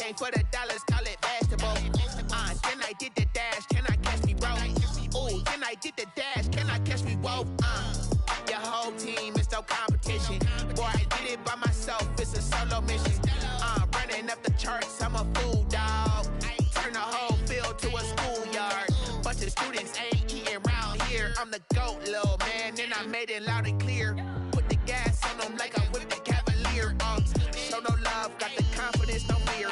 came for the dollars, call it basketball. Then I did the dash, can I catch me, bro? Ooh, then I did the dash, can I catch me, whoa? Your whole team is no competition. Boy, I did it by myself, it's a solo mission. Running up the charts, I'm a fool, dog. Turn the whole field to a schoolyard. Bunch of students ain't eating round here. I'm the GOAT, little man, and I made it loud and clear. Put the gas on them like I'm with the Cavalier. Show no love, got the confidence, no fear.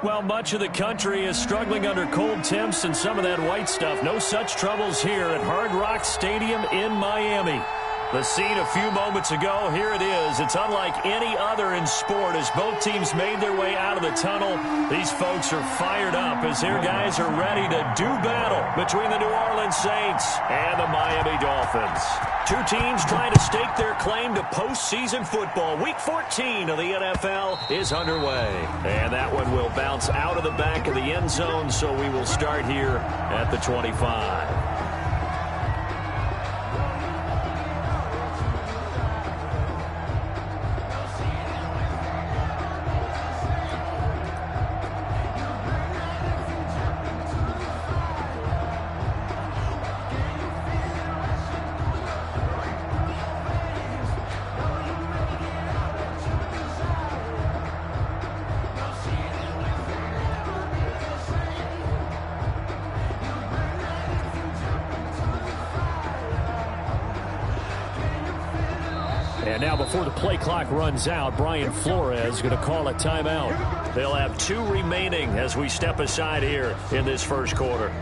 Well, much of the country is struggling under cold temps and some of that white stuff. No such troubles here at Hard Rock Stadium in Miami. The scene a few moments ago, here it is. It's unlike any other in sport as both teams made their way out of the tunnel. These folks are fired up as their guys are ready to do battle between the New Orleans Saints and the Miami Dolphins. Two teams trying to stake their claim to postseason football. Week 14 of the NFL is underway. And that one will bounce out of the back of the end zone, so we will start here at the 25. And now before the play clock runs out, Brian Flores is going to call a timeout. They'll have 2 remaining as we step aside here in this first quarter.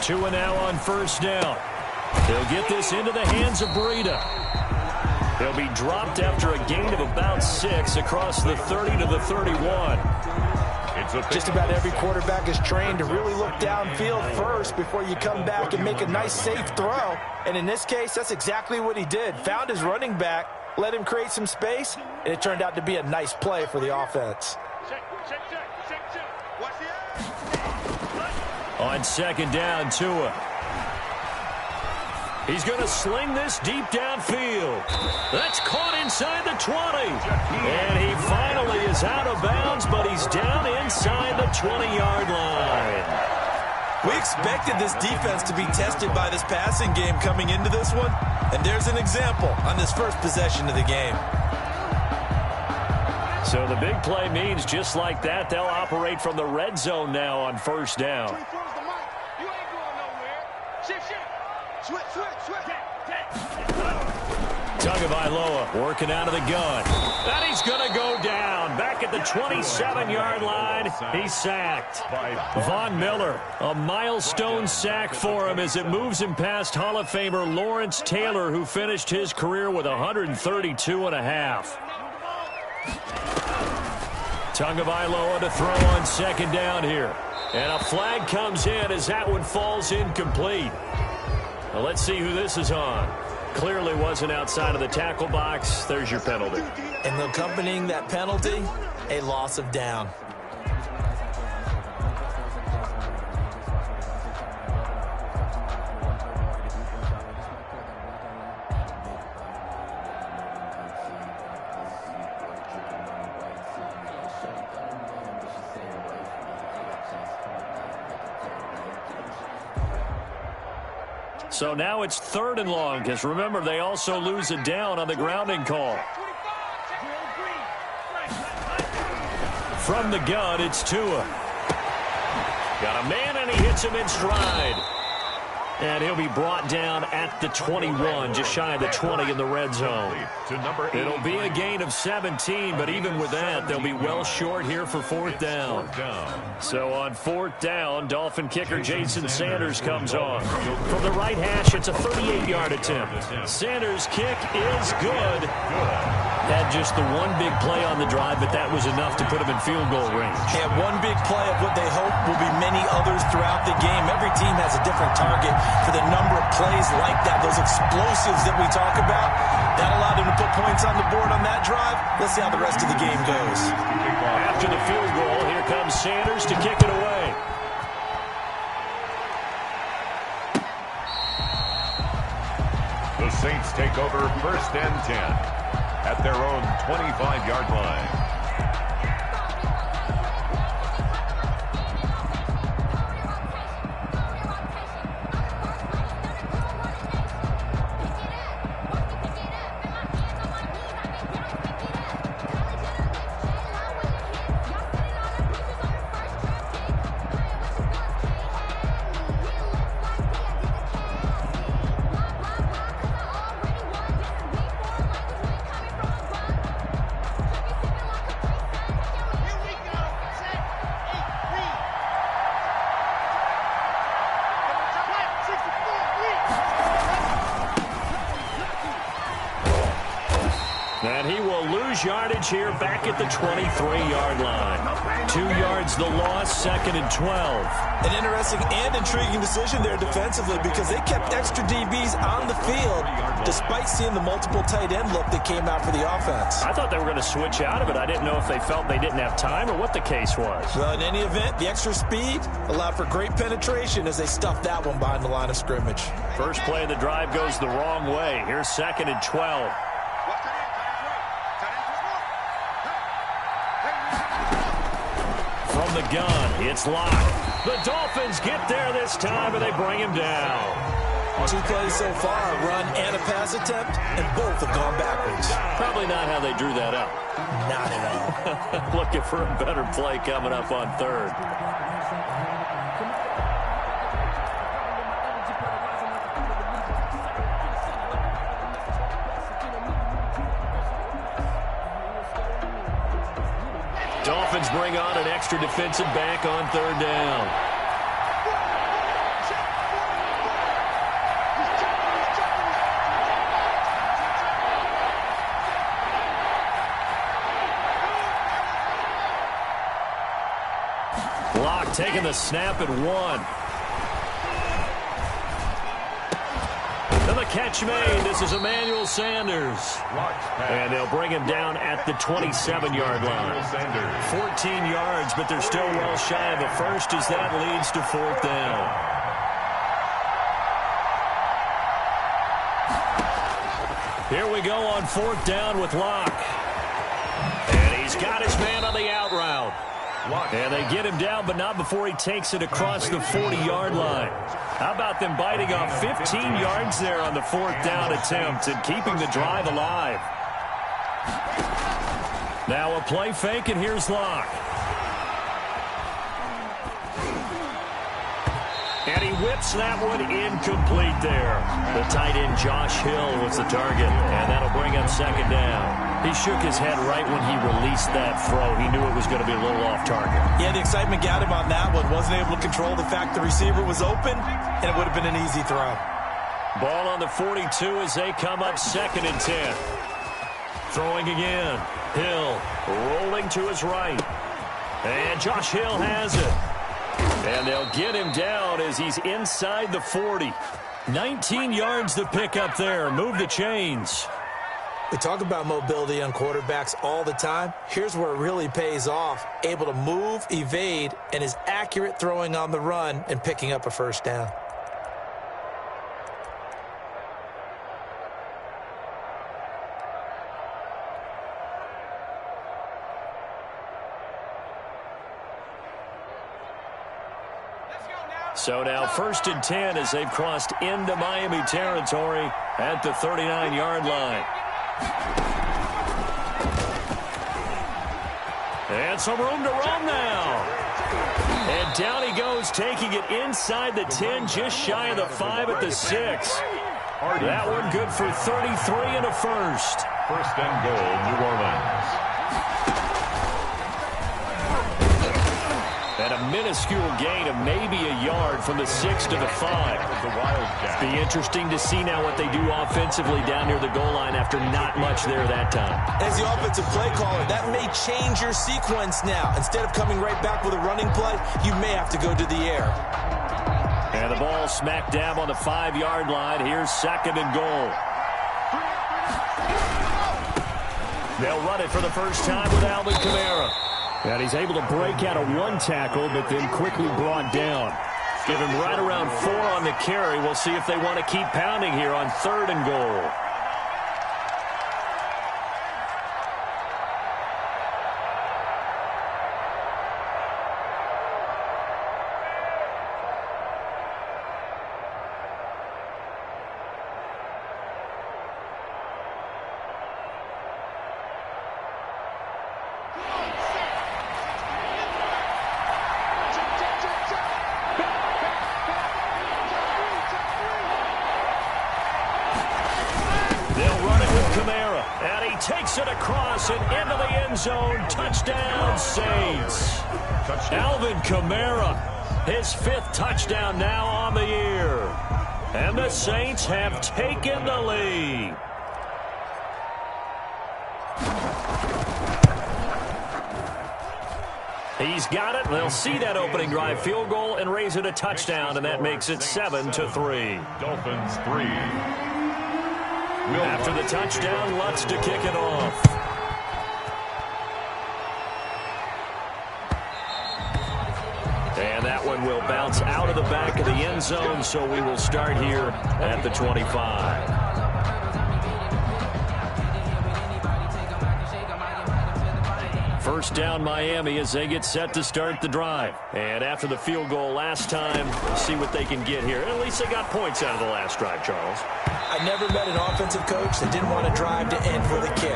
Two and now on first down. They'll get this into the hands of Breida. He'll be dropped after a gain of about 6 across the 30 to the 31. Just about every quarterback is trained to really look downfield first before you come back and make a nice, safe throw. And in this case, that's exactly what he did. Found his running back, let him create some space, and it turned out to be a nice play for the offense. On second down, Tua. He's going to sling this deep downfield. That's caught inside the 20. And he finally is out of bounds, but he's down inside the 20-yard line. We expected this defense to be tested by this passing game coming into this one, and there's an example on this first possession of the game. So the big play means just like that, they'll operate from the red zone now on first down. Tagovailoa working out of the gun. And he's going to go down. Back at the 27-yard line, he's sacked. Von Miller, a milestone sack for him as it moves him past Hall of Famer Lawrence Taylor, who finished his career with 132.5. Tagovailoa to throw on second down here. And a flag comes in as that one falls incomplete. Well, let's see who this is on. Clearly wasn't outside of the tackle box. There's your penalty. And accompanying that penalty, a loss of down. So now it's 3rd and long, because remember, they also lose a down on the grounding call. From the gun, it's Tua. Got a man, and he hits him in stride. And he'll be brought down at the 21, just shy of the 20 in the red zone. It'll be a gain of 17, but even with that, they'll be well short here for 4th down. So on 4th down, Dolphin kicker Jason Sanders comes on. From the right hash, it's a 38-yard attempt. Sanders' kick is good. Had just the one big play on the drive, but that was enough to put him in field goal range. And one big play of what they hope will be many others throughout the game. Every team has a different target for the number of plays like that, those explosives that we talk about. That allowed him to put points on the board on that drive. Let's see how the rest of the game goes. After the field goal, here comes Sanders to kick it away. The Saints take over 1st and 10 at their own 25-yard line. And he will lose yardage here back at the 23-yard line. 2 yards the loss, 2nd and 12. An interesting and intriguing decision there defensively because they kept extra DBs on the field despite seeing the multiple tight end look that came out for the offense. I thought they were going to switch out of it. I didn't know if they felt they didn't have time or what the case was. Well, in any event, the extra speed allowed for great penetration as they stuffed that one behind the line of scrimmage. First play of the drive goes the wrong way. Here's 2nd and 12. From the gun, it's locked. The Dolphins get there this time, and they bring him down. 2 plays so far, a run and a pass attempt, and both have gone backwards. Probably not how they drew that up. Not at all. Looking for a better play coming up on 3rd. Dolphins bring on an extra defensive back on 3rd down. Lock taking the snap at 1. And the catch made. This is Emmanuel Sanders. And they'll bring him down at the 27-yard line. 14 yards, but they're still well shy of a first as that leads to 4th down. Here we go on 4th down with Lock. And he's got his man on the out route. And they get him down, but not before he takes it across the 40-yard line. How about them biting off 15 yards there on the 4th down attempt and keeping the drive alive? Now a play fake, and here's Lock. And he whips that one incomplete there. The tight end Josh Hill was the target, and that'll bring up 2nd down. He shook his head right when he released that throw. He knew it was going to be a little off target. Yeah, the excitement got him on that one. Wasn't able to control the fact the receiver was open, and it would have been an easy throw. Ball on the 42 as they come up 2nd and 10. Throwing again. Hill rolling to his right. And Josh Hill has it. And they'll get him down as he's inside the 40. 19 yards to pick up there. Move the chains. We talk about mobility on quarterbacks all the time. Here's where it really pays off. Able to move, evade, and is accurate throwing on the run and picking up a 1st down. So now 1st and 10 as they've crossed into Miami territory at the 39-yard line. And some room to run now. And down he goes, taking it inside the 10, just shy of the 5 at the 6. That one good for 33 and a first. 1st and goal, New Orleans. And a minuscule gain of maybe a yard from the 6 to the 5. The Wildcat. Be interesting to see now what they do offensively down near the goal line after not much there that time. As the offensive play caller, that may change your sequence now. Instead of coming right back with a running play, you may have to go to the air. And the ball smack dab on the 5-yard line. Here's 2nd and goal. They'll run it for the first time with Alvin Kamara. And he's able to break out of 1 tackle, but then quickly brought down. Give him right around 4 on the carry. We'll see if they want to keep pounding here on 3rd and goal. Takes it across and into the end zone. Touchdown, Saints. Alvin Kamara, his 5th touchdown now on the year. And the Saints have taken the lead. He's got it. They'll see that opening drive field goal and raise it a touchdown, and that makes it 7-3. Dolphins 3. After the touchdown, Lutz to kick it off. And that one will bounce out of the back of the end zone, so we will start here at the 25. First down, Miami, as they get set to start the drive. And after the field goal last time, we'll see what they can get here. At least they got points out of the last drive, Charles. I never met an offensive coach that didn't want to drive to end with a kick.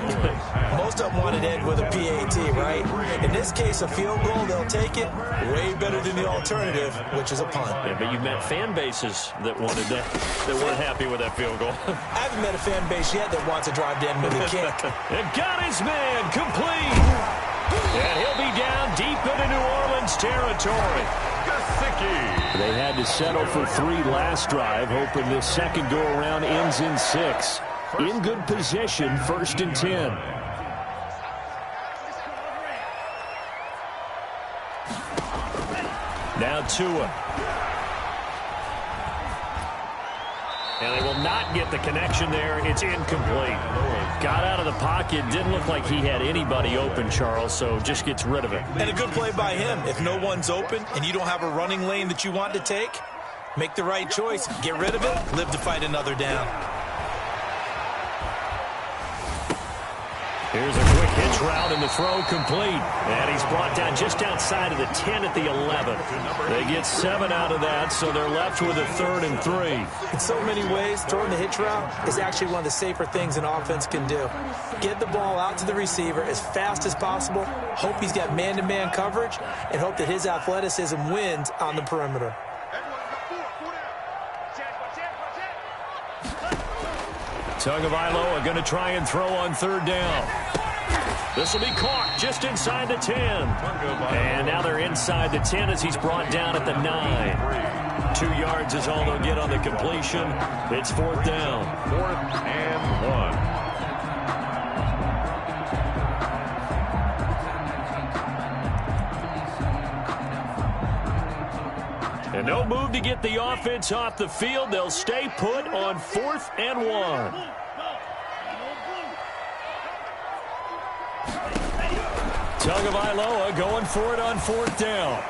Most of them wanted to end with a PAT, right? In this case, a field goal, they'll take it. Way better than the alternative, which is a punt. Yeah, but you've met fan bases that wanted that, that weren't happy with that field goal. I haven't met a fan base yet that wants to drive to end with a kick. And got his man complete. And he'll be down deep into New Orleans territory. They had to settle for 3 last drive, hoping this second go-around ends in 6. In good position, 1st and 10. Now Tua. And they will not get the connection there. It's incomplete. Got out of the pocket. Didn't look like he had anybody open, Charles, so just gets rid of it. And a good play by him. If no one's open and you don't have a running lane that you want to take, make the right choice. Get rid of it. Live to fight another down. Here's a quick hitch route and the throw complete. And he's brought down just outside of the 10 at the 11. They get 7 out of that, so they're left with a 3rd and 3. In so many ways, throwing the hitch route is actually one of the safer things an offense can do. Get the ball out to the receiver as fast as possible, hope he's got man-to-man coverage, and hope that his athleticism wins on the perimeter. Tagovailoa going to try and throw on 3rd down. This will be caught just inside the 10. And now they're inside the 10 as he's brought down at the 9. 2 yards is all they'll get on the completion. It's 4th down. 4th and 1. And no move to get the offense off the field. They'll stay put on 4th and 1. Tagovailoa going for it on 4th down.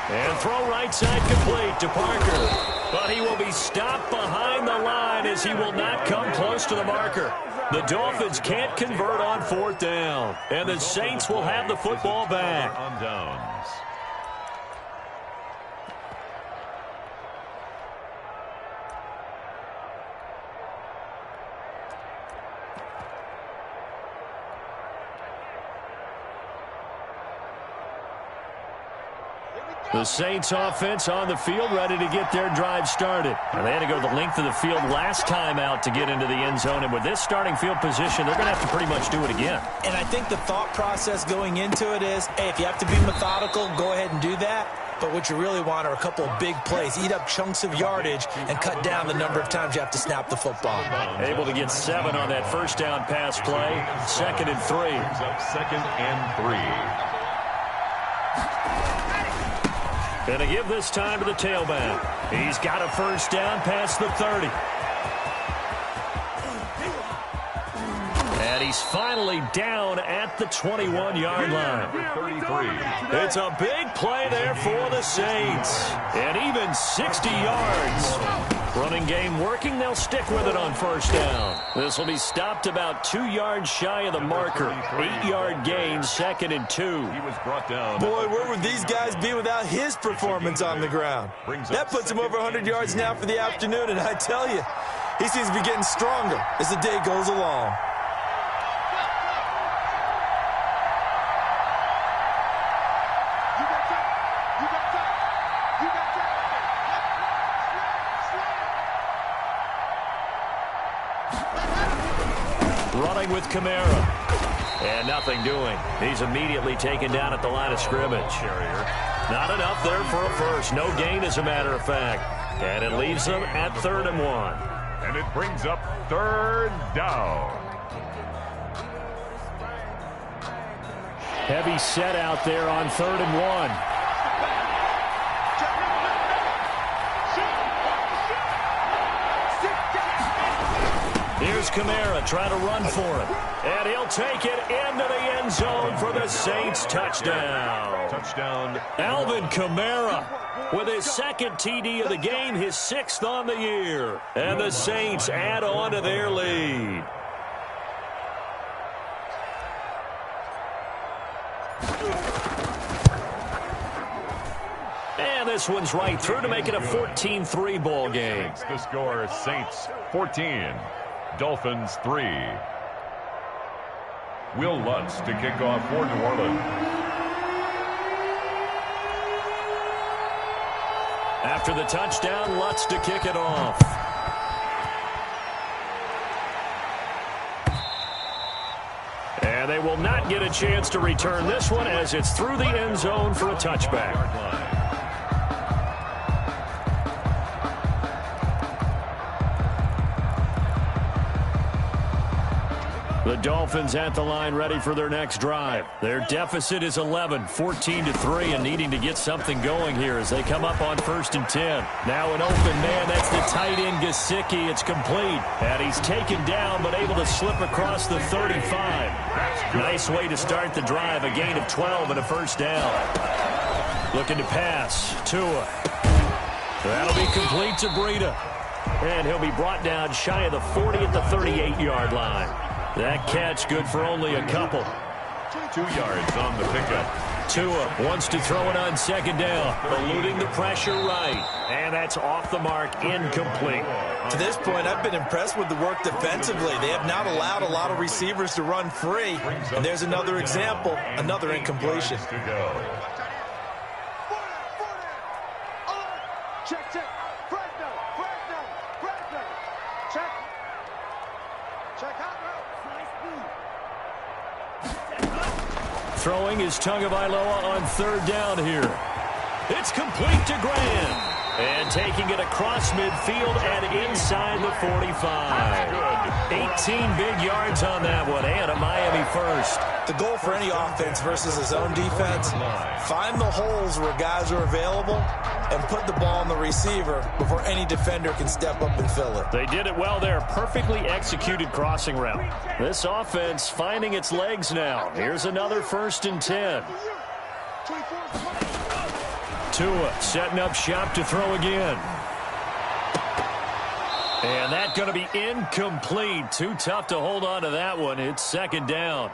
And throw right side complete to Parker. But he will be stopped behind the line as he will not come close to the marker. The Dolphins can't convert on 4th down. And the Saints will have the football back. On downs. The Saints offense on the field, ready to get their drive started. And they had to go the length of the field last time out to get into the end zone. And with this starting field position, they're going to have to pretty much do it again. And I think the thought process going into it is, hey, if you have to be methodical, go ahead and do that. but what you really want are a couple of big plays. Eat up chunks of yardage and cut down the number of times you have to snap the football. Able to get 7 on that first down pass play. 2nd and 3. 2nd and 3. Gonna give this time to the tailback. He's got a first down past the 30. And he's finally down at the 21-yard line. 33. It's a big play there for the Saints. And even 60 yards. Running game working. They'll stick with it on first down. This will be stopped about 2 yards shy of the marker. 8-yard gain, 2nd and 2. He was brought down. Boy, where would these guys be without his performance on the ground? That puts him over 100 yards now for the afternoon, and I tell you, he seems to be getting stronger as the day goes along. Running with Kamara. And nothing doing. He's immediately taken down at the line of scrimmage. Not enough there for a first. No gain, as a matter of fact. And it leaves them at 3rd and 1. And it brings up 3rd down. Heavy set out there on 3rd and 1. Here's Kamara trying to run for it. And he'll take it into the end zone for the Saints touchdown. Touchdown. Alvin Kamara with his 2nd TD of the game, his 6th on the year. And the Saints add on to their lead. And this one's right through to make it a 14-3 ball game. The score, Saints 14. Dolphins 3. Will Lutz to kick off for New Orleans. After the touchdown, Lutz to kick it off. And they will not get a chance to return this one as it's through the end zone for a touchback. The Dolphins at the line ready for their next drive. Their deficit is 11, 14-3, and needing to get something going here as they come up on 1st and 10. Now an open man, that's the tight end Gesicki. It's complete. And he's taken down but able to slip across the 35. Nice way to start the drive. A gain of 12 and a first down. Looking to pass. Tua. That'll be complete to Breida. And he'll be brought down shy of the 40 at the 38-yard line. That catch good for only a couple. 2 yards on the pickup. Tua wants to throw it on 2nd down, eluding the pressure right. And that's off the mark, incomplete. To this point, I've been impressed with the work defensively. They have not allowed a lot of receivers to run free. And there's another example, another incompletion. To go. Check. Throwing is Tagovailoa on 3rd down here. It's complete to Graham. And taking it across midfield and inside the 45. 18 big yards on that one, and a Miami first. The goal for any offense versus his own defense, find the holes where guys are available and put the ball on the receiver before any defender can step up and fill it. They did it well there. Perfectly executed crossing route. This offense finding its legs now. Here's another 1st and 10. Tua setting up shop to throw again. And that's going to be incomplete. Too tough to hold on to that one. It's 2nd down.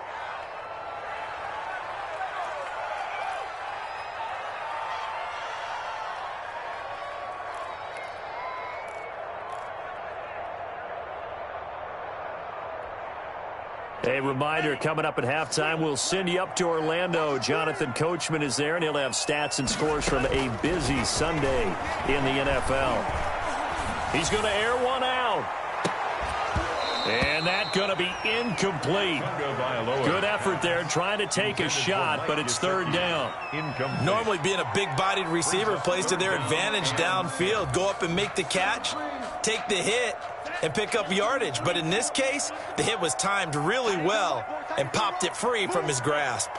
A reminder, coming up at halftime, we'll send you up to Orlando. Jonathan Coachman is there, and he'll have stats and scores from a busy Sunday in the NFL. He's going to air one out. And that's going to be incomplete. Good effort there trying to take a shot, but it's third down. Normally being a big-bodied receiver plays to their advantage downfield. Go up and make the catch, take the hit, and pick up yardage. But in this case, the hit was timed really well and popped it free from his grasp.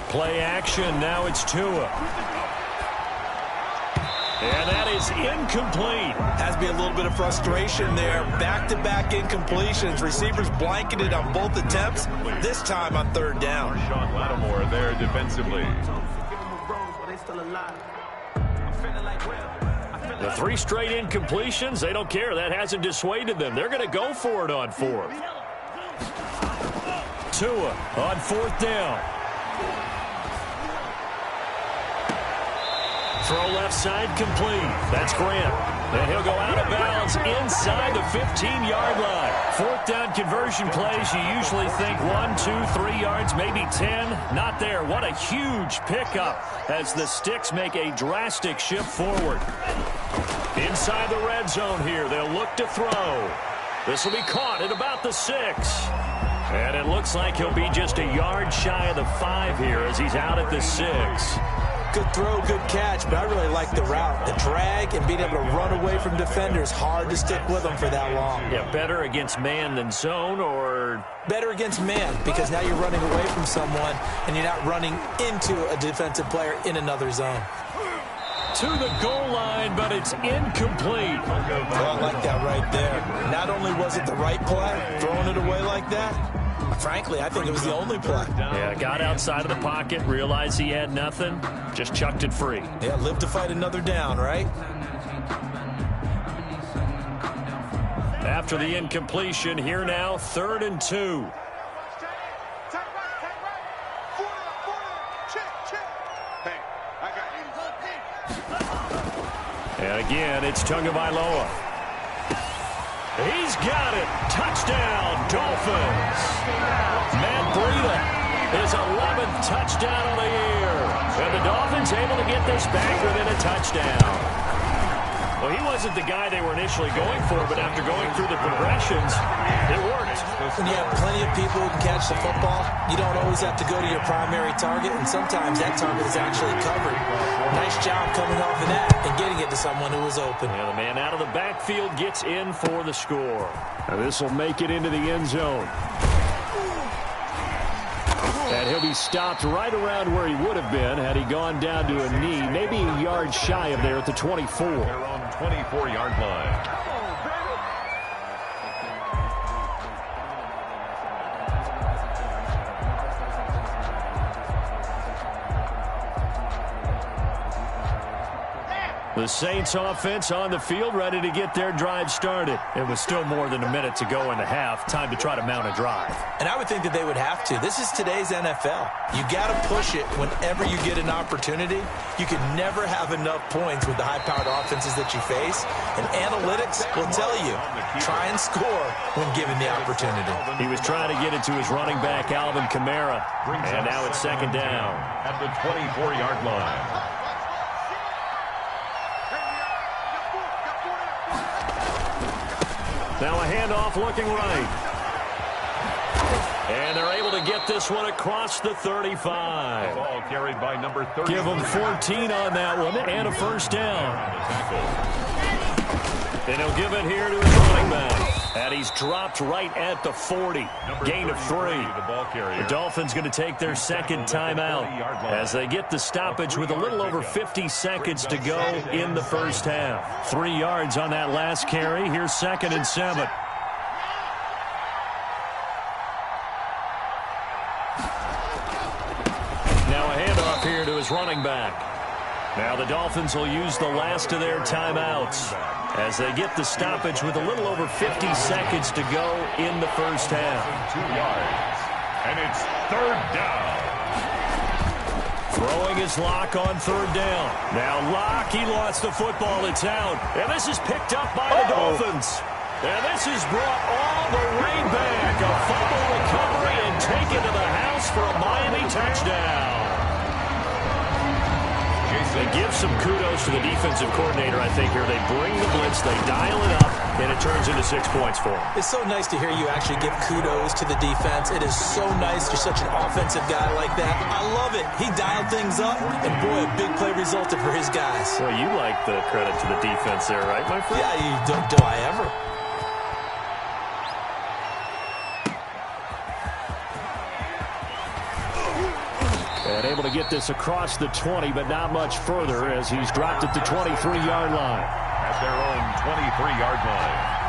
Play action. Now it's Tua. And that is incomplete. Has to be a little bit of frustration there. Back-to-back incompletions. Receivers blanketed on both attempts, this time on third down. Sean Lattimore there defensively. The 3 straight incompletions, they don't care. That hasn't dissuaded them. They're going to go for it on fourth. Tua on fourth down. Throw left side complete. That's Grant. And he'll go out of bounds inside the 15-yard line. Fourth down conversion plays, you usually think 1, 2, 3 yards, maybe 10. Not there. What a huge pickup as the Sticks make a drastic shift forward. Inside the red zone here, they'll look to throw. This will be caught at about the 6. And it looks like he'll be just a yard shy of the 5 here as he's out at the 6. Good throw, good catch, but I really like the route. The drag and being able to run away from defenders, hard to stick with them for that long. Yeah, better against man than zone, or? Better against man, because now you're running away from someone and you're not running into a defensive player in another zone. To the goal line, but it's incomplete. Oh, I like that right there. Not only was it the right play, throwing it away like that, frankly, I think it was the only play. Yeah, got outside of the pocket, realized he had nothing, just chucked it free. Yeah, live to fight another down, right? After the incompletion, here now, 3rd and 2. And again, it's Tagovailoa. He's got it. Touchdown, Dolphins. Matt Breida, his 11th touchdown of the year. And the Dolphins able to get this back within a touchdown. Well, he wasn't the guy they were initially going for, but after going through the progressions, it worked. When you have plenty of people who can catch the football, you don't always have to go to your primary target, and sometimes that target is actually covered. Nice job coming off of that and getting it to someone who was open. Yeah, the man out of the backfield gets in for the score. Now this will make it into the end zone. And he'll be stopped right around where he would have been had he gone down to a knee, maybe a yard shy of there at the 24. Their own 24-yard line. The Saints offense on the field, ready to get their drive started. It was still more than a minute to go in the half. Time to try to mount a drive. And I would think that they would have to. This is today's NFL. You got to push it whenever you get an opportunity. You can never have enough points with the high-powered offenses that you face. And analytics will tell you, try and score when given the opportunity. He was trying to get it to his running back, Alvin Kamara. And now it's second down. At the 24-yard line. Now a handoff looking right. And they're able to get this one across the 35. Ball carried by number 30. Give them 14 on that one and a first down. And he'll give it here to his running back. And he's dropped right at the 40. Gain of 3. The Dolphins going to take their second timeout as they get the stoppage with a little over 50 seconds to go in the first half. 3 yards on that last carry. Here's 2nd and 7. Now a handoff here to his running back. Now the Dolphins will use the last of their timeouts as they get the stoppage with a little over 50 seconds to go in the first half. 2 yards. And it's 3rd down. Throwing his Lock on 3rd down. Now Lock, he lost the football. It's out. And this is picked up by the Dolphins. And this is brought all the way back. A fumble recovery and taken to the house for a Miami touchdown. And give some kudos to the defensive coordinator, I think, here. They bring the blitz, they dial it up, and it turns into 6 points for them. It's so nice to hear you actually give kudos to the defense. It is so nice. You're such an offensive guy like that. I love it. He dialed things up, and boy, a big play resulted for his guys. Well, you like the credit to the defense there, right, my friend? Yeah, do I ever? And able to get this across the 20, but not much further as he's dropped at the 23-yard line. At their own 23-yard line.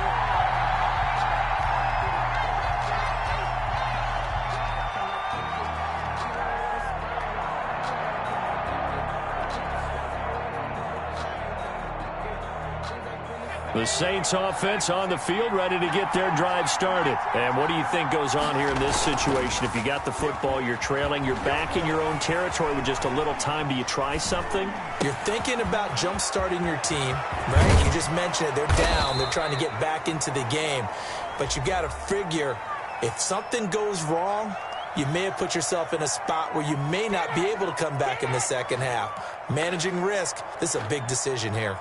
The Saints offense on the field, ready to get their drive started. And what do you think goes on here in this situation? If you got the football, you're trailing, you're back in your own territory with just a little time. Do you try something? You're thinking about jump-starting your team, right? You just mentioned it. They're down. They're trying to get back into the game. But you got to figure, if something goes wrong, you may have put yourself in a spot where you may not be able to come back in the second half. Managing risk, this is a big decision here.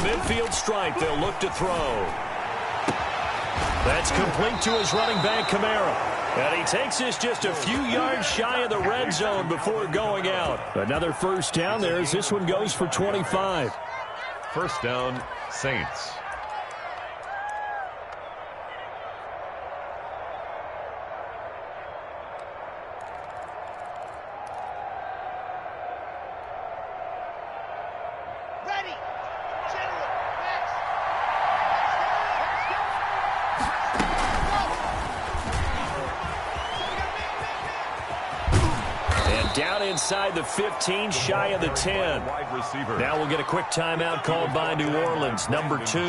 Midfield stripe, they'll look to throw. That's complete to his running back, Kamara. And he takes this just a few yards shy of the red zone before going out. Another first down there as this one goes for 25. First down, Saints. Down inside the 15, shy of the 10. Now we'll get a quick timeout called by New Orleans, number 2,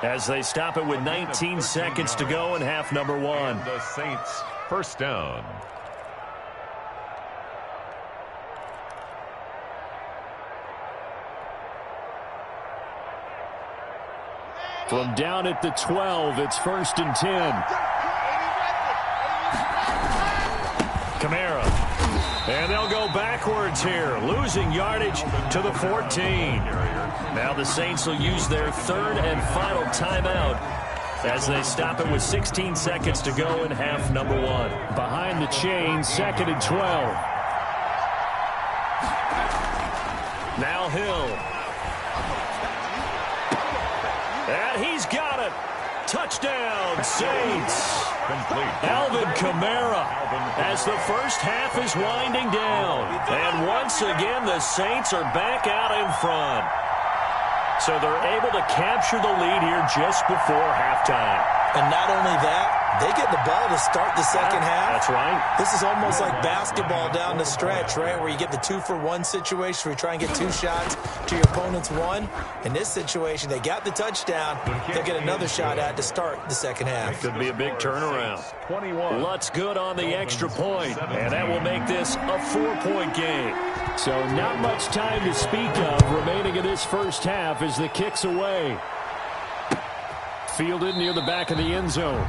as they stop it with 19 seconds to go in half number 1. The Saints, first down. From down at the 12, it's first and 10. Kamara. And they'll go backwards here, losing yardage to the 14. Now the Saints will use their third and final timeout as they stop it with 16 seconds to go in half number 1. Behind the chain, second and 12. Now Hill. And he's got it. Touchdown, Saints. Complete. Alvin Kamara as the first half is winding down. And once again, the Saints are back out in front. So they're able to capture the lead here just before halftime. And not only that, they get the ball to start the second half. That's right. This is almost like basketball down the stretch, right, where you get the 2-for-1 situation where you try and get 2 shots to your opponent's 1. In this situation, they got the touchdown. They'll get another shot at to start the second half. Could be a big turnaround. Lutz good on the extra point, and that will make this a 4-point game. So not much time to speak of remaining in this first half as the kick's away. Fielded near the back of the end zone.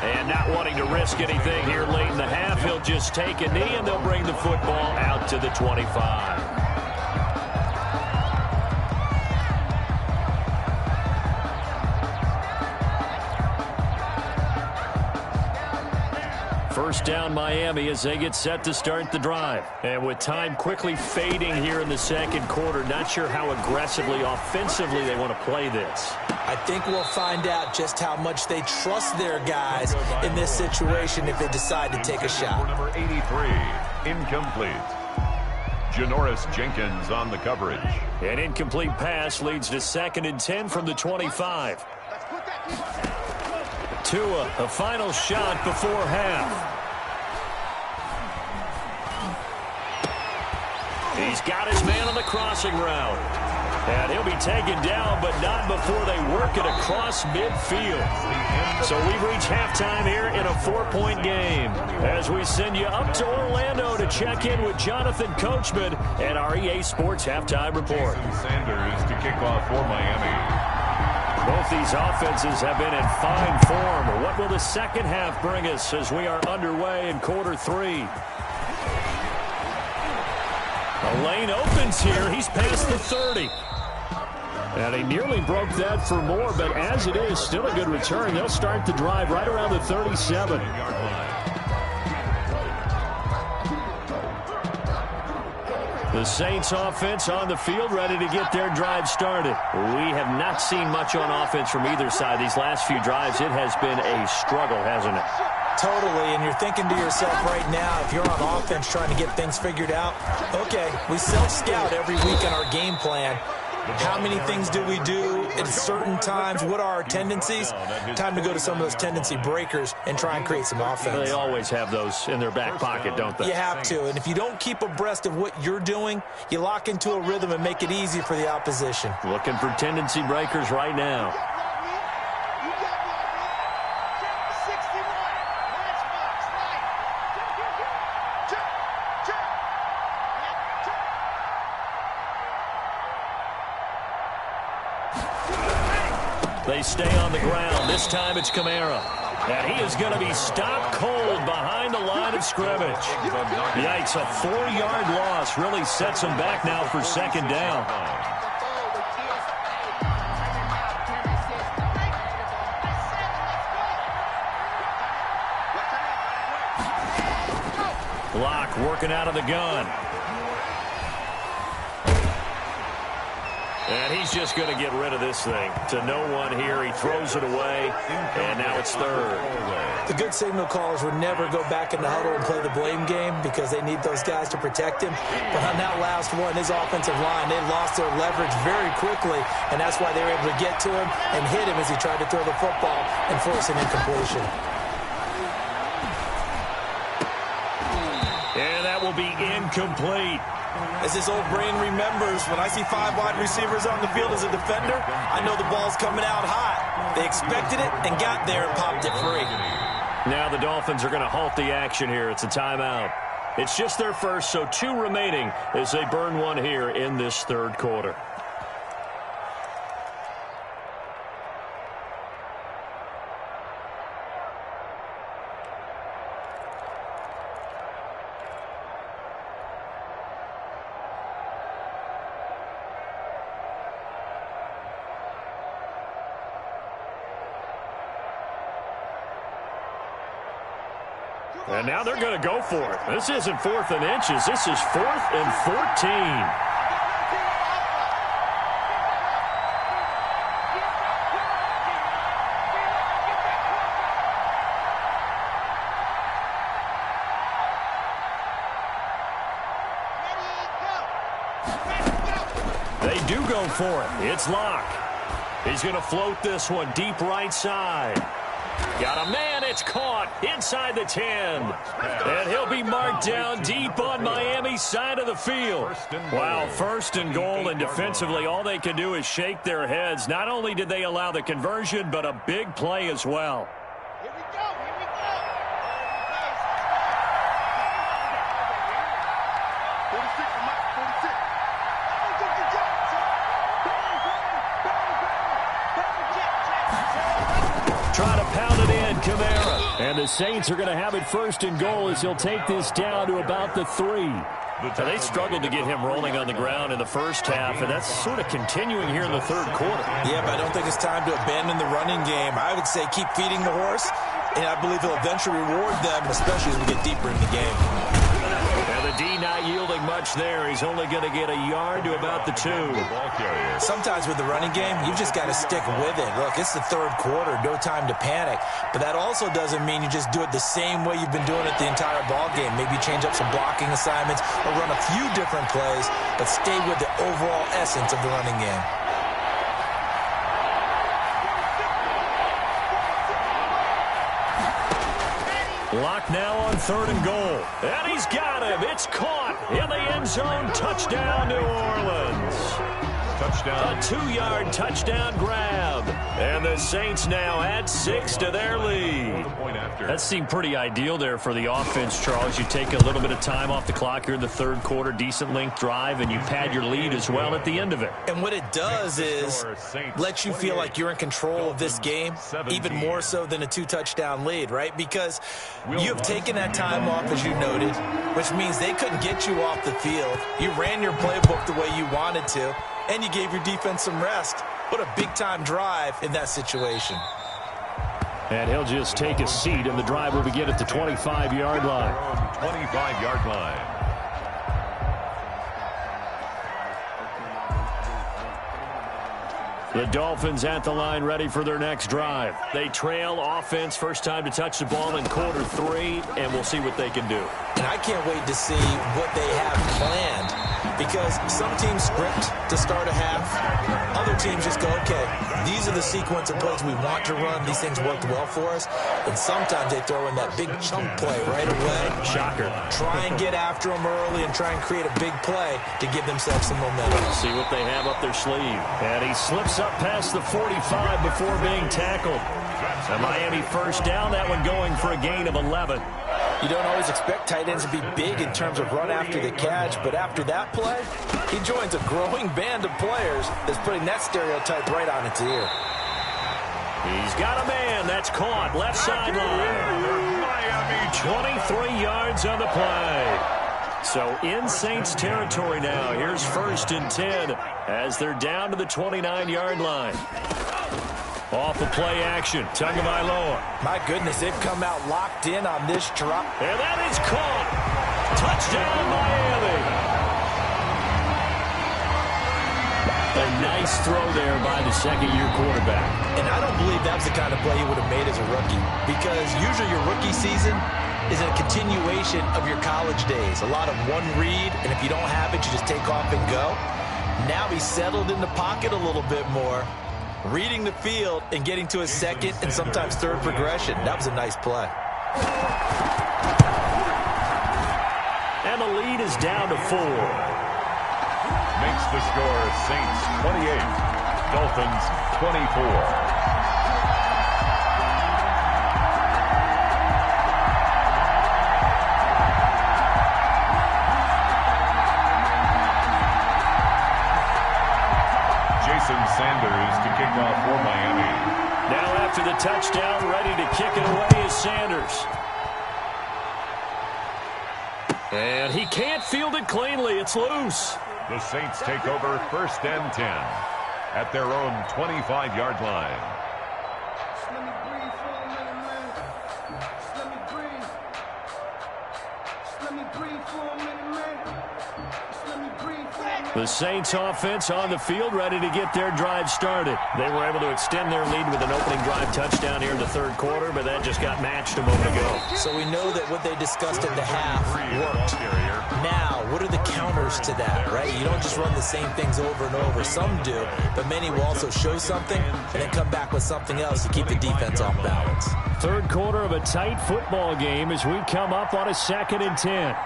And not wanting to risk anything here late in the half, he'll just take a knee and they'll bring the football out to the 25. First down Miami as they get set to start the drive. And with time quickly fading here in the second quarter, not sure how aggressively, offensively they want to play this. I think we'll find out just how much they trust their guys in this situation if they decide to take a shot. Number 83, incomplete. Janoris Jenkins on the coverage. An incomplete pass leads to second and 10 from the 25. Tua, a final shot before half. He's got his man on the crossing route. And he'll be taken down, but not before they work it across midfield. So we've reached halftime here in a 4-point game as we send you up to Orlando to check in with Jonathan Coachman and our EA Sports Halftime Report. Sanders to kick off for Miami. Both these offenses have been in fine form. What will the second half bring us as we are underway in quarter 3? The lane opens here. He's past the 30. And he nearly broke that for more, but as it is, still a good return. They'll start the drive right around the 37. The Saints offense on the field, ready to get their drive started. We have not seen much on offense from either side these last few drives. It has been a struggle, hasn't it? Totally, and you're thinking to yourself right now, if you're on offense trying to get things figured out, okay, we self-scout every week in our game plan. How many things do we do at certain times? What are our tendencies? Time to go to some of those tendency breakers and try and create some offense. They always have those in their back pocket, don't they? You have to, and if you don't keep abreast of what you're doing, you lock into a rhythm and make it easy for the opposition. Looking for tendency breakers right now. They stay on the ground. This time it's Kamara. And he is going to be stopped cold behind the line of scrimmage. Yikes, a 4-yard loss really sets him back now for second down. Block working out of the gun. And he's just going to get rid of this thing. To no one here. He throws it away, and now it's third. The good signal callers would never go back in the huddle and play the blame game because they need those guys to protect him. But on that last one, his offensive line, they lost their leverage very quickly, and that's why they were able to get to him and hit him as he tried to throw the football and force an incompletion. And that will be incomplete. As his old brain remembers, when I see 5 wide receivers on the field as a defender, I know the ball's coming out hot. They expected it and got there and popped it free. Now the Dolphins are going to halt the action here. It's a timeout. It's just their first, so 2 remaining as they burn one here in this third quarter. And now they're going to go for it. This isn't 4th and inches. This is 4th and 14. They do go for it. It's Locke. He's going to float this one deep right side. Got a man, it's caught inside the 10. And he'll be marked down deep on Miami's side of the field. Wow, 1st and goal, and defensively all they can do is shake their heads. Not only did they allow the conversion, but a big play as well. Here we go, here we go. 46, 46. Try to pound it in, Kamara. And the Saints are going to have it 1st and goal as he'll take this down to about the 3. Now, they struggled to get him rolling on the ground in the first half, and that's sort of continuing here in the third quarter. Yeah, but I don't think it's time to abandon the running game. I would say keep feeding the horse, and I believe he'll eventually reward them, especially as we get deeper in the game. And the D not yielding much there. He's only going to get a yard to about the 2. Sometimes with the running game, you've just got to stick with it. Look, it's the third quarter, no time to panic. But that also doesn't mean you just do it the same way you've been doing it the entire ball game. Maybe change up some blocking assignments or run a few different plays, but stay with the overall essence of the running game. Lock now on 3rd and goal. And he's got him. It's caught in the end zone. Touchdown, New Orleans. Touchdown. A 2-yard touchdown grab. And the Saints now add 6 to their lead. That seemed pretty ideal there for the offense, Charles. You take a little bit of time off the clock here in the third quarter, decent length drive, and you pad your lead as well at the end of it. And what it does is let you feel like you're in control of this game, even more so than a 2-touchdown lead, right? Because you have taken that time off, as you noted, which means they couldn't get you off the field. You ran your playbook the way you wanted to, and you gave your defense some rest. What a big-time drive in that situation. And he'll just take a seat, and the drive will begin at the 25-yard line. 25-yard line. The Dolphins at the line, ready for their next drive. They trail offense, first time to touch the ball in quarter 3, and we'll see what they can do. And I can't wait to see what they have planned, because some teams script to start a half. Other teams just go, okay, these are the sequence of plays we want to run. These things worked well for us. And sometimes they throw in that big chunk play right away. Shocker. Try and get after them early and try and create a big play to give themselves some momentum. See what they have up their sleeve. And he slips up past the 45 before being tackled. A Miami first down, that one going for a gain of 11. You don't always expect tight ends to be big in terms of run after the catch, but after that play, he joins a growing band of players that's putting that stereotype right on its ear. He's got a man. That's caught. Left sideline. Miami 23 yards on the play. So in Saints territory now. Here's 1st and 10 as they're down to the 29-yard line. Off of play action, Tagovailoa. My goodness, they've come out locked in on this drop. And that is caught. Touchdown, Miami. A nice throw there by the second-year quarterback. And I don't believe that was the kind of play he would have made as a rookie, because usually your rookie season is a continuation of your college days. A lot of one read, and if you don't have it, you just take off and go. Now he's settled in the pocket a little bit more, reading the field and getting to his second and sometimes third progression. That was a nice play. And the lead is down to 4. Makes the score Saints 28, Dolphins 24. Sanders to kick off for Miami. Now after the touchdown, ready to kick it away is Sanders. And he can't field it cleanly. It's loose. The Saints take over 1st and 10 at their own 25-yard line. Just let me breathe for a minute, man. Just let me breathe. Just let me breathe for a minute, man. Just let me breathe for a minute. The Saints offense on the field, ready to get their drive started. They were able to extend their lead with an opening drive touchdown here in the third quarter, but that just got matched a moment ago. So we know that what they discussed at the half worked. Now, what are the counters to that, right? You don't just run the same things over and over. Some do, but many will also show something and then come back with something else to keep the defense off balance. Third quarter of a tight football game as we come up on a 2nd and 10.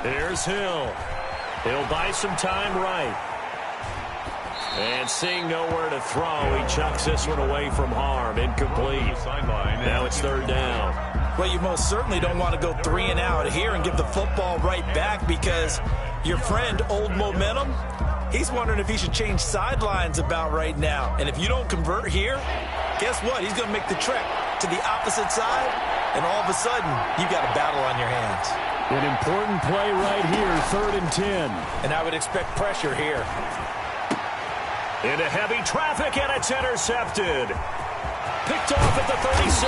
Here's Hill. He'll buy some time right. And seeing nowhere to throw, he chucks this one away from harm. Incomplete. Now it's 3rd down. Well, you most certainly don't want to go 3 and out here and give the football right back, because your friend, Old Momentum, he's wondering if he should change sidelines about right now. And if you don't convert here, guess what? He's going to make the trek to the opposite side, and all of a sudden, you've got a battle on your hands. An important play right here, 3rd and 10. And I would expect pressure here. Into heavy traffic, and it's intercepted. Picked off at the 36.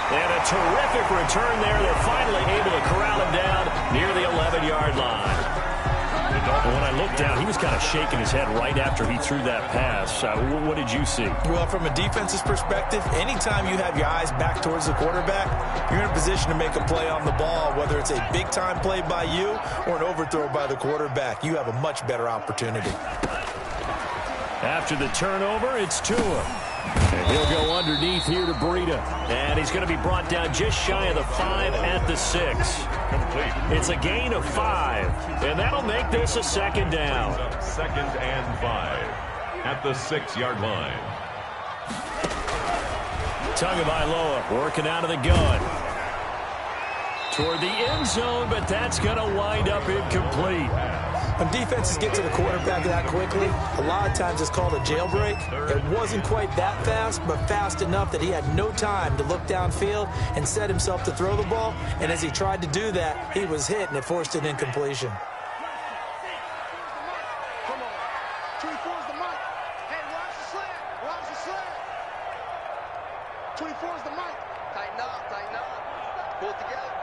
And a terrific return there. They're finally able to corral him down near the 11-yard line. When I looked down, he was kind of shaking his head right after he threw that pass. What did you see? Well, from a defense's perspective, anytime you have your eyes back towards the quarterback, you're in a position to make a play on the ball, whether it's a big-time play by you or an overthrow by the quarterback. You have a much better opportunity. After the turnover, it's Tua. And he'll go underneath here to Breida. And he's going to be brought down just shy of the 5 at the 6. Complete. It's a gain of 5. And that'll make this a second down. Second and 5 at the 6-yard line. Tagovailoa working out of the gun. Toward the end zone, but that's going to wind up incomplete. When defenses get to the quarterback that quickly, a lot of times it's called a jailbreak. It wasn't quite that fast, but fast enough that he had no time to look downfield and set himself to throw the ball. And as he tried to do that, he was hit, and it forced an incompletion. Come on. 24's the mic. Hey, watch the slant. Watch the slant. 24's the mic. Tighten up, tighten up. Pull it together.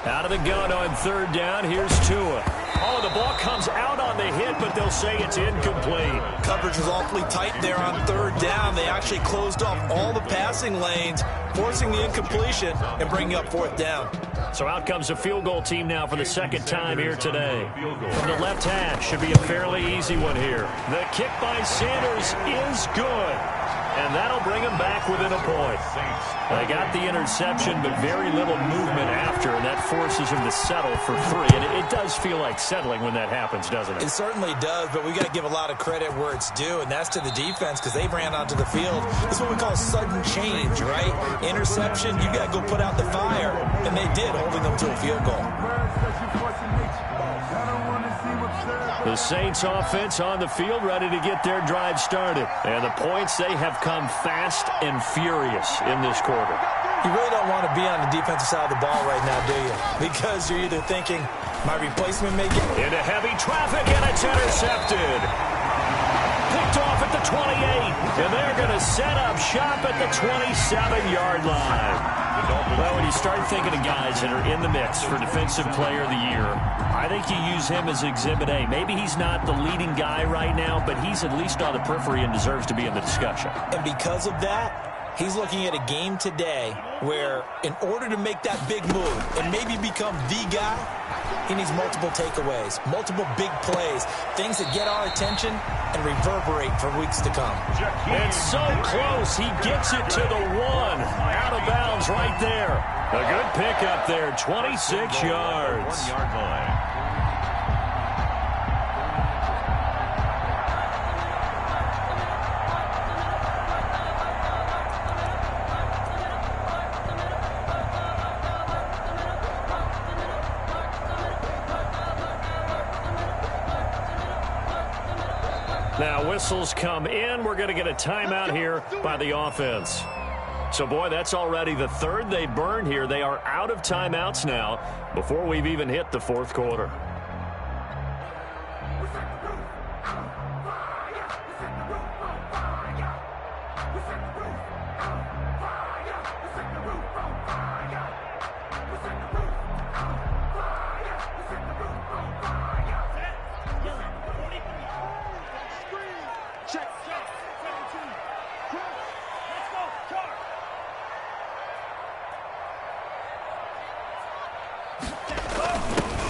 Out of the gun on third down. Here's Tua. Oh, the ball comes out on the hit, but they'll say it's incomplete. Coverage was awfully tight there on third down. They actually closed off all the passing lanes, forcing the incompletion and bringing up fourth down. So out comes a field goal team now for the second time here today. From the left hash, should be a fairly easy one here. The kick by Sanders is good. And that'll bring him back within a point. They got the interception, but very little movement after, and that forces him to settle for 3. And it does feel like settling when that happens, doesn't it? It certainly does, but we got to give a lot of credit where it's due, and that's to the defense because they ran onto the field. This is what we call sudden change, right? Interception, you got to go put out the fire, and they did, holding them to a field goal. The Saints offense on the field, ready to get their drive started. And the points, they have come fast and furious in this quarter. You really don't want to be on the defensive side of the ball right now, do you? Because you're either thinking, my replacement may get... Into heavy traffic, and it's intercepted. Picked off at the 28. And they're going to set up shop at the 27-yard line. Well, when you start thinking of guys that are in the mix for Defensive Player of the Year, I think you use him as Exhibit A. Maybe he's not the leading guy right now, but he's at least on the periphery and deserves to be in the discussion. And because of that, he's looking at a game today where in order to make that big move and maybe become the guy, he needs multiple takeaways, multiple big plays, things that get our attention and reverberate for weeks to come. It's so close. He gets it to the 1. Out of bounds right there. A good pickup there, 26 yards. 1-yard line. Now whistles come in. We're going to get a timeout here by the offense. So, boy, that's already the third they burned here. They are out of timeouts now before we've even hit the fourth quarter.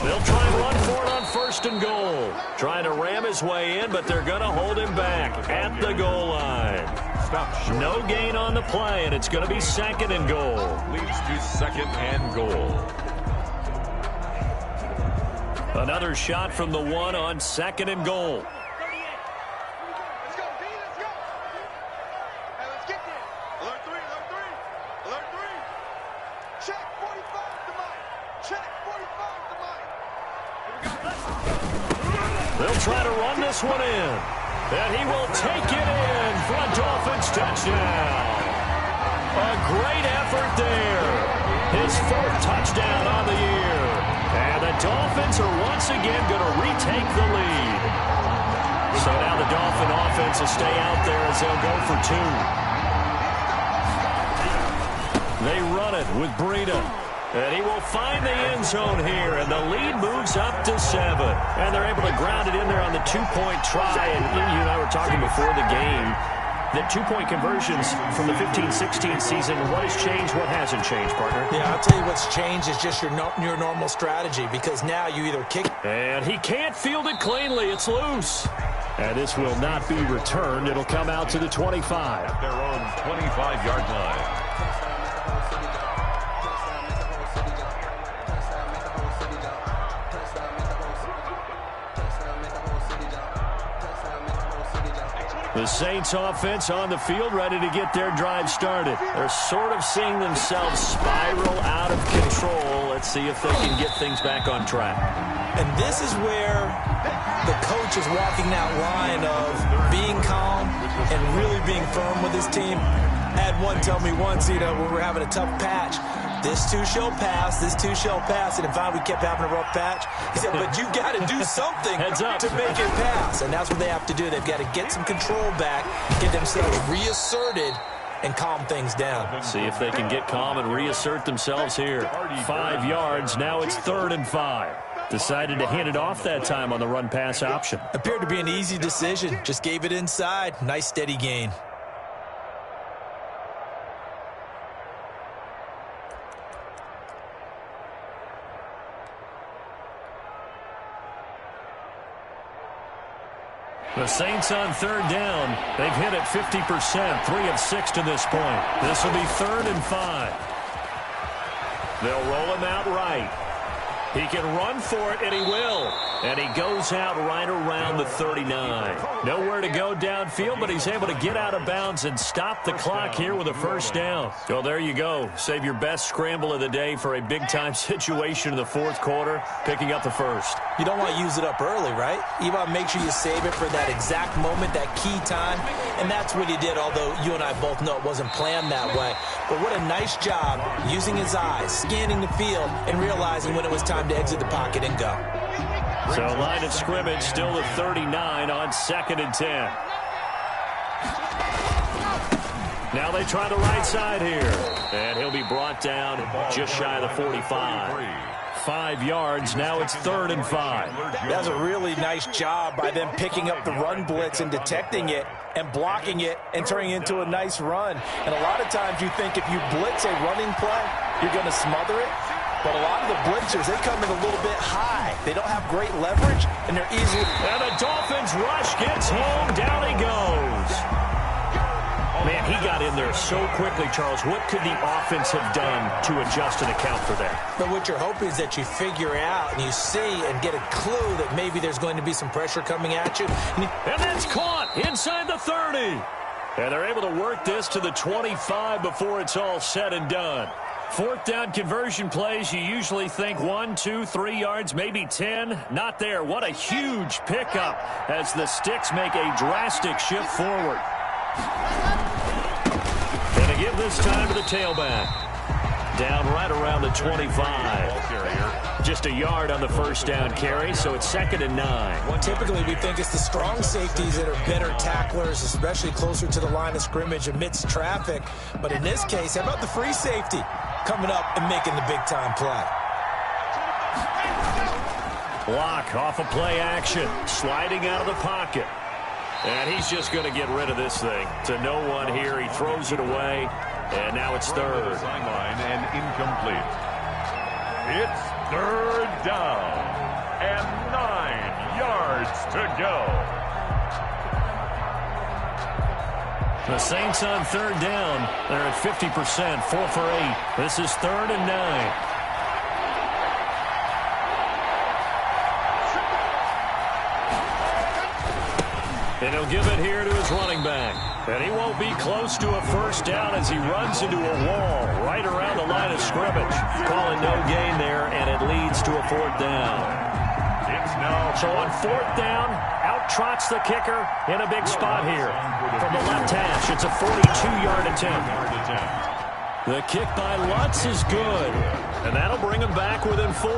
They'll try and run for it on first and goal. Trying to ram his way in, but they're going to hold him back at the goal line. No gain on the play, and it's going to be second and goal. Leads to second and goal. Another shot from the 1 on second and goal. They'll try to run this one in. And he will take it in for a Dolphins touchdown. A great effort there. His 4th touchdown on the year. And the Dolphins are once again going to retake the lead. So now the Dolphin offense will stay out there as they'll go for 2. They run it with Breida. And he will find the end zone here, and the lead moves up to 7. And they're able to ground it in there on the 2-point try. And you and I were talking before the game that 2-point conversions from the 15-16 season, what has changed, what hasn't changed, partner? Yeah, I'll tell you what's changed is just your normal strategy, because now you either kick. And he can't field it cleanly. It's loose. And this will not be returned. It'll come out to the 25. At their own 25-yard line. The Saints offense on the field, ready to get their drive started. They're sort of seeing themselves spiral out of control. Let's see if they can get things back on track. And this is where the coach is walking that line of being calm and really being firm with his team. I had one tell me once, when we're having a tough patch, this too shall pass, this too shall pass. And if we kept having a rough patch, he said, but you got to do something to make it pass. And that's what they have to do. They've got to get some control back, get themselves reasserted, and calm things down. See if they can get calm and reassert themselves here. 5 yards. Now it's 3rd and 5. Decided to hand it off that time on the run-pass option. Appeared to be an easy decision. Just gave it inside. Nice, steady gain. The Saints on 3rd down. They've hit it 50%, 3 of 6 to this point. This will be 3rd and 5. They'll roll him out right. He can run for it, and he will. And he goes out right around the 39. Nowhere to go downfield, but he's able to get out of bounds and stop the clock here with a 1st down. So there you go. Save your best scramble of the day for a big-time situation in the 4th quarter, picking up the 1st. You don't want to use it up early, right? You want to make sure you save it for that exact moment, that key time. And that's what he did, although you and I both know it wasn't planned that way. But what a nice job using his eyes, scanning the field, and realizing when it was time to exit the pocket and go. So line of scrimmage still the 39 on 2nd and 10. Now they try the right side here. And he'll be brought down just shy of the 45. 5 yards. Now it's 3rd and 5. That's a really nice job by them picking up the run blitz and detecting it and blocking it and turning it into a nice run. And a lot of times you think if you blitz a running play, you're going to smother it. But a lot of the blitzers, they come in a little bit high. They don't have great leverage, and they're easy. And the Dolphins rush gets home. Down he goes. Man, he got in there so quickly, Charles. What could the offense have done to adjust and account for that? But what you're hoping is that you figure out and you see and get a clue that maybe there's going to be some pressure coming at you. And that's caught inside the 30. And they're able to work this to the 25 before it's all said and done. 4th down conversion plays, you usually think 1, 2, 3 yards, maybe 10. Not there. What a huge pickup as the Sticks make a drastic shift forward. And to give this time to the tailback. Down right around the 25. Just a yard on the 1st down carry, so it's 2nd and 9. Typically, we think it's the strong safeties that are better tacklers, especially closer to the line of scrimmage amidst traffic. But in this case, how about the free safety coming up and making the big-time play? Block off of play action, sliding out of the pocket. And he's just going to get rid of this thing. To no one here, he throws it away, and now it's 3rd. Sideline and incomplete. It's 3rd down and 9 yards to go. The Saints on 3rd down. They're at 50%, 4 for 8. This is 3rd and 9. And he'll give it here to his running back. And he won't be close to a 1st down as he runs into a wall right around the line of scrimmage. Calling no gain there, and it leads to a 4th down. So on 4th down, out trots the kicker in a big spot here. From the left hash, it's a 42-yard attempt. The kick by Lutz is good, and that'll bring him back within 4.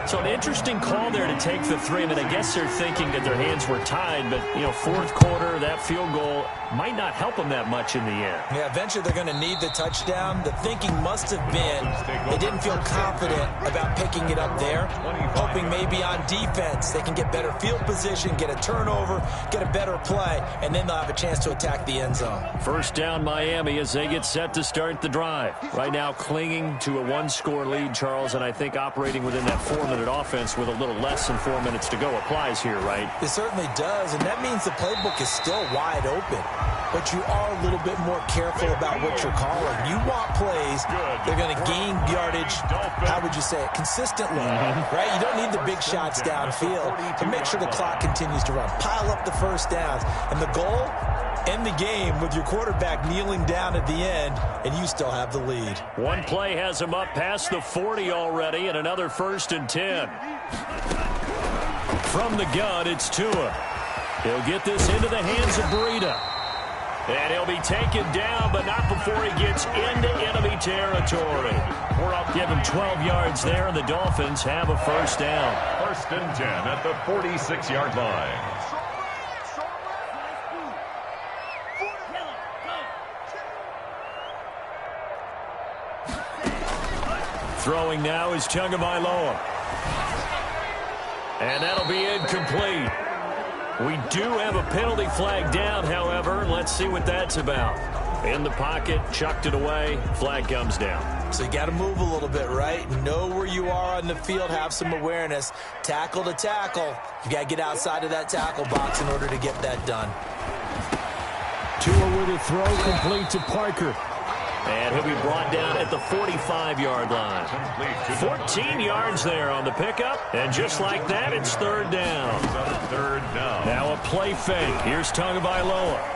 So an interesting call there to take the 3. I mean, I guess they're thinking that their hands were tied, but, 4th quarter, that field goal might not help them that much in the end. Yeah, eventually they're going to need the touchdown. The thinking must have been they didn't feel confident about picking it up there, hoping maybe on defense they can get better field position, get a turnover, get a better play, and then they'll have a chance to attack the end zone. 1st down Miami as they get set to start the drive. Right now clinging to a 1-score 4-score lead, Charles, and I think operating within that 4-minute offense with a little less than 4 minutes to go applies here, right? It certainly does, and that means the playbook is still wide open. But you are a little bit more careful about what you're calling. You want plays they're going to gain yardage, how would you say it, consistently, right? You don't need the big shots downfield to make sure the clock continues to run. Pile up the first downs. And the goal, end the game with your quarterback kneeling down at the end, and you still have the lead. One play has him up past the 40 already, and another 1st and 10. From the gun, it's Tua. He'll get this into the hands of Breida. And he'll be taken down, but not before he gets into enemy territory. Give him 12 yards there, and the Dolphins have a 1st down. 1st and 10 at the 46-yard line. Throwing now is Wkaleb11. And that'll be incomplete. We do have a penalty flag down, however. Let's see what that's about. In the pocket, chucked it away, flag comes down. So you got to move a little bit, right? Know where you are on the field, have some awareness. Tackle to tackle. You got to get outside of that tackle box in order to get that done. Tua with a throw complete to Parker. And he'll be brought down at the 45-yard line. 14 yards there on the pickup. And just like that, it's 3rd down. Now a play fake. Here's Wkaleb11.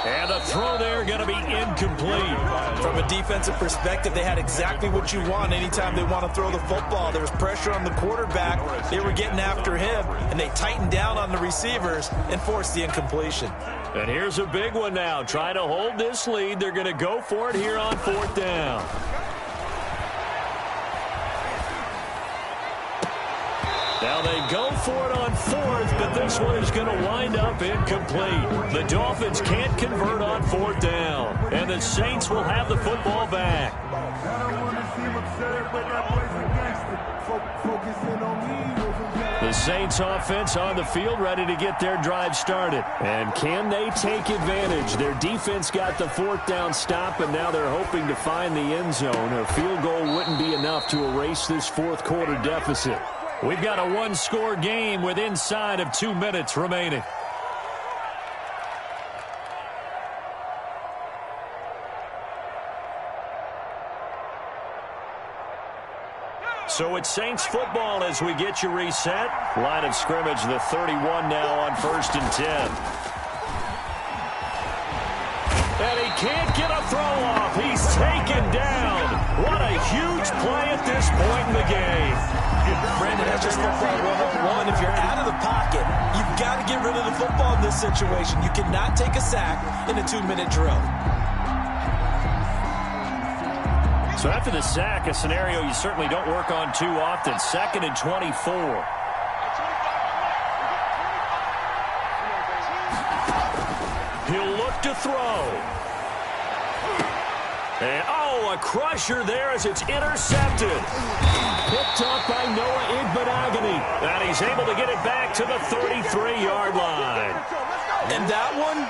And the throw there going to be incomplete. From a defensive perspective, they had exactly what you want anytime they want to throw the football. There was pressure on the quarterback. They were getting after him, and they tightened down on the receivers and forced the incompletion. And here's a big one now. Trying to hold this lead. They're going to go for it here on 4th down. Now they go for it on 4th, but this one is going to wind up incomplete. The Dolphins can't convert on 4th down, and the Saints will have the football back. The Saints offense on the field ready to get their drive started. And can they take advantage? Their defense got the 4th down stop, and now they're hoping to find the end zone. A field goal wouldn't be enough to erase this 4th quarter deficit. We've got a 1-score game with inside of 2 minutes remaining. So it's Saints football as we get you reset. Line of scrimmage, the 31 now on 1st and 10. And he can't get a throw off. He's taken down. What a huge play at this point in the game. Brandon, that's just football 101. If you're out of the pocket, you've got to get rid of the football in this situation. You cannot take a sack in a 2-minute drill. So after the sack, a scenario you certainly don't work on too often. 2nd and 24. He'll look to throw. And, a crusher there as it's intercepted. Picked up by Noah Igbenogany. And he's able to get it back to the 33-yard line. And that one,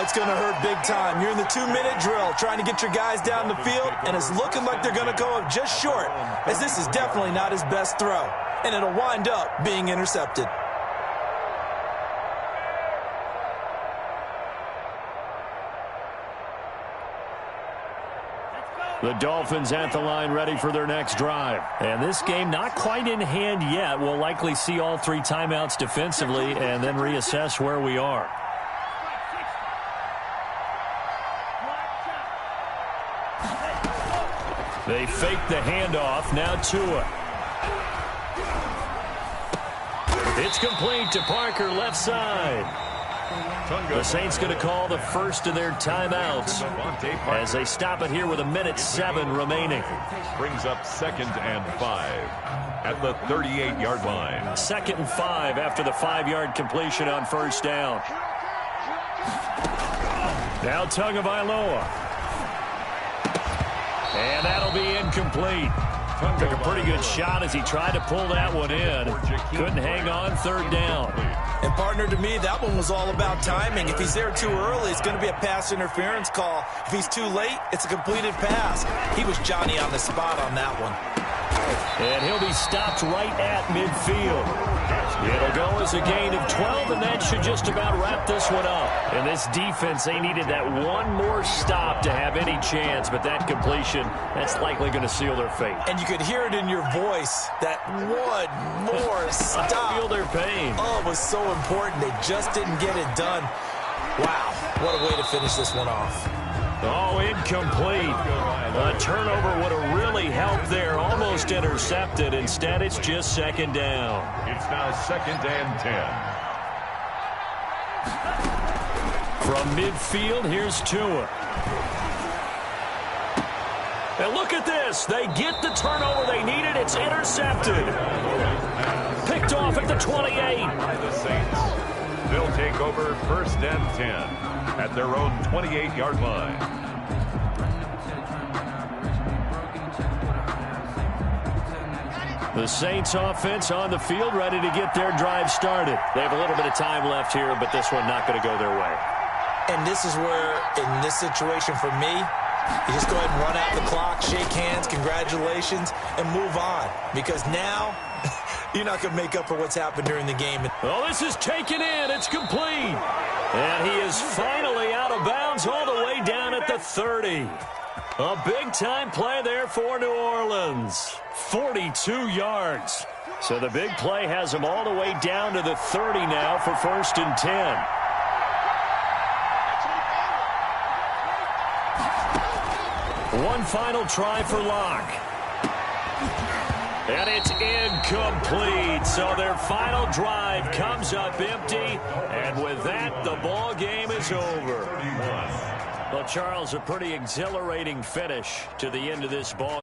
it's going to hurt big time. You're in the 2-minute drill trying to get your guys down the field, and it's looking like they're going to go up just short, as this is definitely not his best throw. And it'll wind up being intercepted. The Dolphins at the line ready for their next drive. And this game not quite in hand yet. We'll likely see all 3 timeouts defensively and then reassess where we are. They fake the handoff. Now Tua. It's complete to Parker, left side. The Saints going to call the first of their timeouts as they stop it here with 1:07 remaining. Brings up 2nd and 5 at the 38-yard line. 2nd and 5 after the 5-yard completion on 1st down. Now Wkaleb11. And that'll be incomplete. Took a pretty good shot as he tried to pull that one in. Couldn't hang on third down. And partner, to me, that one was all about timing. If he's there too early, it's going to be a pass interference call. If he's too late, it's a completed pass. He was Johnny on the spot on that one. And he'll be stopped right at midfield. It'll go as a gain of 12, and that should just about wrap this one up. And this defense, they needed that one more stop to have any chance, but that completion, that's likely going to seal their fate. And you could hear it in your voice, that one more stop. I feel their pain. Oh, it was so important. They just didn't get it done. Wow, what a way to finish this one off. Oh, incomplete. A turnover would have really helped there. Almost intercepted. Instead, it's just second down. It's now 2nd and 10. From midfield, here's Tua. And look at this. They get the turnover they needed. It's intercepted. Picked off at the 28. By the Saints. They'll take over 1st and 10 at their own 28-yard line. The Saints offense on the field, ready to get their drive started. They have a little bit of time left here, but this one not going to go their way. And this is where, in this situation for me, you just go ahead and run out the clock, shake hands, congratulations, and move on. Because now, you're not going to make up for what's happened during the game. Oh, this is taken in. It's complete. And he is finally out of bounds all the way down at the 30. A big-time play there for New Orleans. 42 yards. So the big play has him all the way down to the 30 now for 1st and 10. One final try for Locke. And it's incomplete. So their final drive comes up empty. And with that, the ball game is over. Well, Charles, a pretty exhilarating finish to the end of this ball.